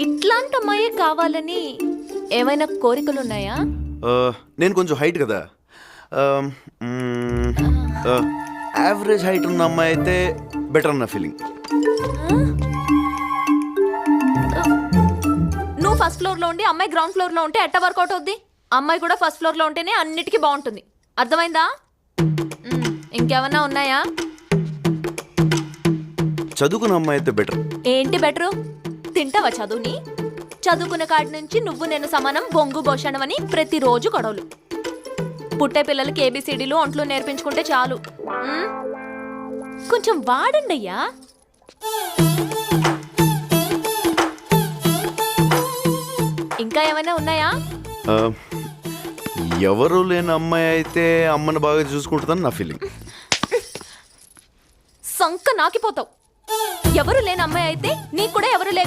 ఇట్లాంటి అమ్మాయే కావాలని ఏమైనా కోరికలున్నాయా? నేను కొంచెం హైట్ కదా, యావరేజ్ హైట్ ఉన్న అమ్మాయి అయితే బెటర్ అన్న ఫీలింగ్. నువ్వు ఫస్ట్ ఫ్లోర్ లో ఉండి అమ్మాయి గ్రౌండ్ ఫ్లోర్ లో ఉంటే ఎట్ట వర్కౌట్ అవుద్ది? అమ్మాయి కూడా ఫస్ట్ ఫ్లోర్ లో ఉంటేనే అన్నిటికీ బాగుంటుంది. అర్థమైందా? ఇంకేమన్నా ఉన్నాయా? చదువుకున్న అమ్మాయి అయితే బెటర్. ఏంటి బెటరు? తింటావా చదువుని? చదువుకున్న కాడి నుంచి నువ్వు నేను సమానం, బొంగు భోషణం అని ప్రతిరోజు గొడవలు. పుట్టే పిల్లలకి ఏబిసిడీలు ఒంట్లో నేర్పించుకుంటే చాలు. కొంచెం వాడండి అయ్యా. ఇంకా ఏమైనా ఉన్నాయా? ఎవరు లేని అమ్మాయి అయితే అమ్మని బాగా చూసుకుంటుందని నా ఫీలింగ్. సంక నాకిపోతావు. ఎవరు లేని అమ్మాయి అయితే నీకు కూడా ఎవరు లేకుండా